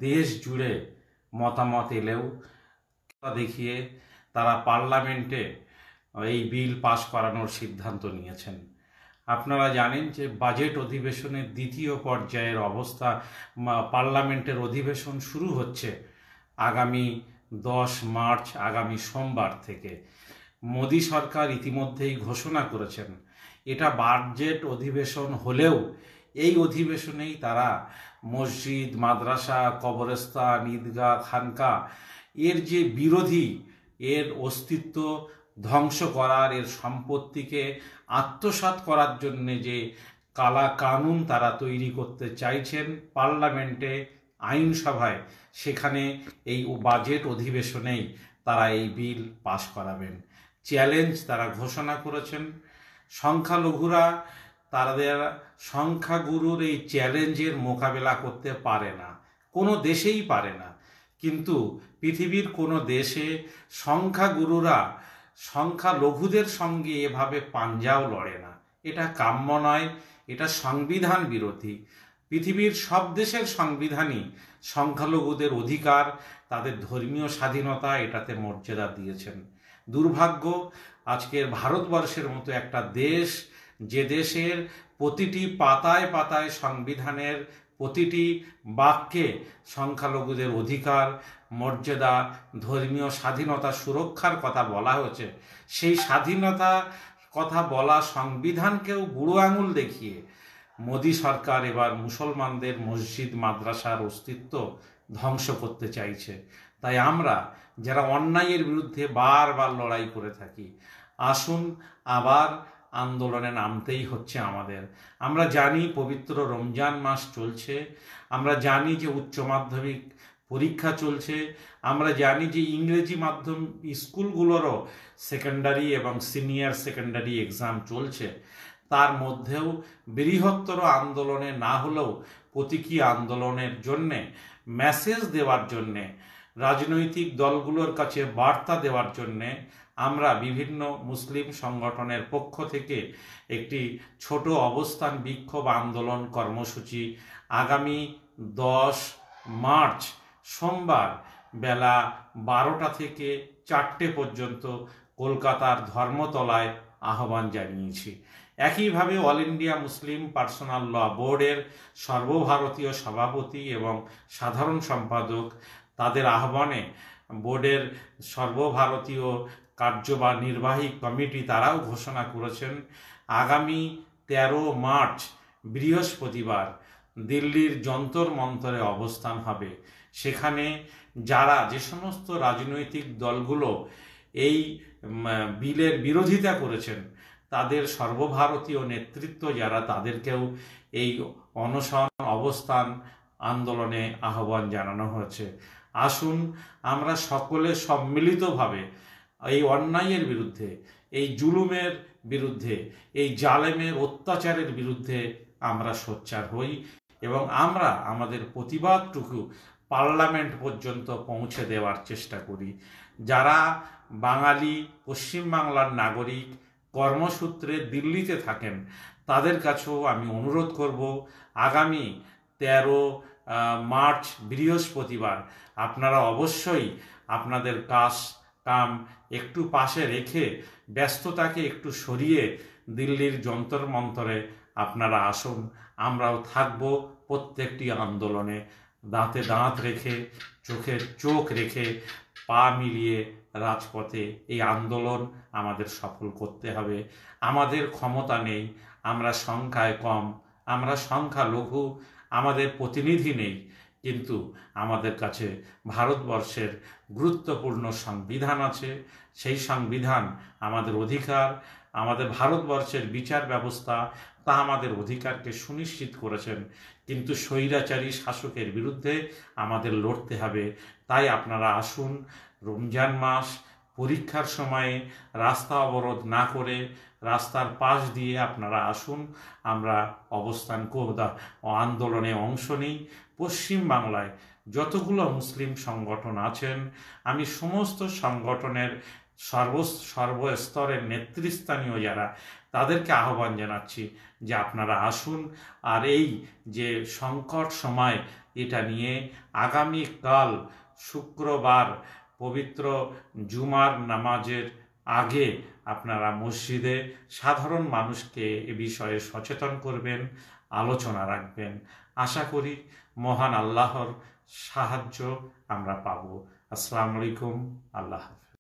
দেশ জুড়ে মতামত এলেও দেখিয়ে তারা পার্লামেন্টে এই বিল পাশ করানোর সিদ্ধান্ত নিয়েছেন। আপনারা জানেন যে বাজেট অধিবেশনের দ্বিতীয় পর্যায়ের অবস্থা, পার্লামেন্টের অধিবেশন শুরু হচ্ছে আগামী 10 মার্চ, আগামী সোমবার থেকে। মোদী সরকার ইতিমধ্যেই ঘোষণা করেছেন এটা বাজেট অধিবেশন হলেও এই অধিবেশনেই তারা মসজিদ, মাদ্রাসা, কবরস্থান, ঈদগাহ, খানকা এর যে বিরোধী, এর অস্তিত্ব ধ্বংস করার, এর সম্পত্তিকে আত্মসাৎ করার জন্য যে কালা কানুন তারা তৈরি করতে চাইছেন পার্লামেন্টে, আইনসভায়, সেখানে এই বাজেট অধিবেশনেই তারা এই বিল পাশ করাবেন। চ্যালেঞ্জ তারা ঘোষণা করেছেন। সংখ্যালঘুরা তাদের সংখ্যাগুরুর এই চ্যালেঞ্জের মোকাবেলা করতে পারে না, কোনো দেশেই পারে না। কিন্তু পৃথিবীর কোনো দেশে সংখ্যাগুরুরা সংখ্যালঘুদের সঙ্গে এভাবে পাঞ্জাও লড়ে না। এটা কাম্য নয়, এটা সংবিধান বিরোধী। পৃথিবীর সব দেশের সংবিধানই সংখ্যালঘুদের অধিকার, তাদের ধর্মীয় স্বাধীনতা এটাতে মর্যাদা দিয়েছেন। দুর্ভাগ্য আজকের ভারতবর্ষের মতো একটা দেশ, যে দেশের প্রতিটি পাতায় পাতায় সংবিধানের প্রতিটি বাক্যে সংখ্যালঘুদের অধিকার, মর্যাদা, ধর্মীয় স্বাধীনতা সুরক্ষার কথা বলা হয়েছে, সেই স্বাধীনতা কথা বলা সংবিধানকেও বুড়ো আঙুল দেখিয়ে মোদী সরকার এবার মুসলমানদের মসজিদ, মাদ্রাসার অস্তিত্ব ধ্বংস করতে চাইছে। তাই আমরা যারা অন্যায়ের বিরুদ্ধে বারবার লড়াই করে থাকি, আসুন আবার আন্দোলনে নামতেই হচ্ছে আমাদের। আমরা জানি পবিত্র রমজান মাস চলছে, আমরা জানি যে উচ্চ মাধ্যমিক পরীক্ষা চলছে, আমরা জানি যে ইংরেজি মাধ্যম স্কুলগুলোরও সেকেন্ডারি এবং সিনিয়র সেকেন্ডারি এক্সাম চলছে। তার মধ্যেও বৃহত্তর আন্দোলনে না হলেও প্রতীকী আন্দোলনের জন্যে, মেসেজ দেওয়ার জন্যে, রাজনৈতিক দলগুলোর কাছে বার্তা দেওয়ার জন্যে আমরা বিভিন্ন মুসলিম সংগঠনের পক্ষ থেকে একটি ছোট অবস্থান বিক্ষোভ আন্দোলন কর্মসূচি আগামী 10 মার্চ সোমবার বেলা 12টা থেকে 4টে পর্যন্ত কলকাতার ধর্মতলায় আহ্বান জানিয়েছি। একইভাবে অল ইন্ডিয়া মুসলিম পার্সোনাল ল বোর্ডের সর্বভারতীয় সভাপতি এবং সাধারণ সম্পাদক, তাদের আহ্বানে বোর্ডের সর্বভারতীয় কার্য বা নির্বাহী কমিটি তারাও ঘোষণা করেছেন আগামী 13 মার্চ বৃহস্পতিবার দিল্লির যন্তর মন্তরে অবস্থান হবে। সেখানে যারা, যে সমস্ত রাজনৈতিক দলগুলো এই বিলের বিরোধিতা করেছেন, তাদের সর্বভারতীয় নেতৃত্ব যারা, তাদেরকেও এই অনশন, অবস্থান, আন্দোলনে আহ্বান জানানো হয়েছে। আসুন আমরা সকলে সম্মিলিতভাবে এই অন্যায়ের বিরুদ্ধে, এই জুলুমের বিরুদ্ধে, এই জালেমের অত্যাচারের বিরুদ্ধে আমরা সোচ্চার হই এবং আমরা আমাদের প্রতিবাদটুকু পার্লামেন্ট পর্যন্ত পৌঁছে দেওয়ার চেষ্টা করি। যারা বাঙালি পশ্চিমবাংলার নাগরিক কর্মসূত্রে দিল্লিতে থাকেন, তাদের কাছেও আমি অনুরোধ করব আগামী 13 মার্চ বৃহস্পতিবার আপনারা অবশ্যই আপনাদের কাম একটু পাশে রেখে, ব্যস্ততাকে একটু সরিয়ে দিল্লির যন্তর মন্তরে আপনারা আসুন। আমরাও থাকব প্রত্যেকটি আন্দোলনে, দাঁতে দাঁত রেখে, চোখে চোখ রেখে, পা মিলিয়ে রাজপথে এই আন্দোলন আমাদের সফল করতে হবে। আমাদের ক্ষমতা নেই, আমরা সংখ্যায় কম, আমরা সংখ্যালঘু, আমাদের প্রতিনিধি নেই, কিন্তু আমাদের কাছে ভারতবর্ষের গুরুত্বপূর্ণ সংবিধান আছে। সেই সংবিধান আমাদের অধিকার, আমাদের ভারতবর্ষের বিচার ব্যবস্থা তা আমাদের অধিকারকে সুনিশ্চিত করেছেন। কিন্তু স্বৈরাচারী শাসকের বিরুদ্ধে আমাদের লড়তে হবে। তাই আপনারা আসুন, রমজান মাস, পরীক্ষার সময়ে রাস্তা অবরোধ না করে রাস্তার পাশ দিয়ে আপনারা আসুন, আমরা অবস্থান আন্দোলনে অংশ নিই। পশ্চিমবাংলায় যতগুলো মুসলিম সংগঠন আছেন, আমি সমস্ত সংগঠনের সর্বস্তরের নেতৃস্থানীয় যারা, তাদেরকে আহ্বান জানাচ্ছি যে আপনারা আসুন, আর এই যে সংকট সময় এটা নিয়ে আগামীকাল শুক্রবার পবিত্র জুমার নামাজের আগে আপনারা মসজিদে সাধারণ মানুষকে এ বিষয়ে সচেতন করবেন, আলোচনা রাখবেন। আশা করি মহান আল্লাহর সাহায্য আমরা পাব। আসসালামু আলাইকুম। আল্লাহ হাফেজ।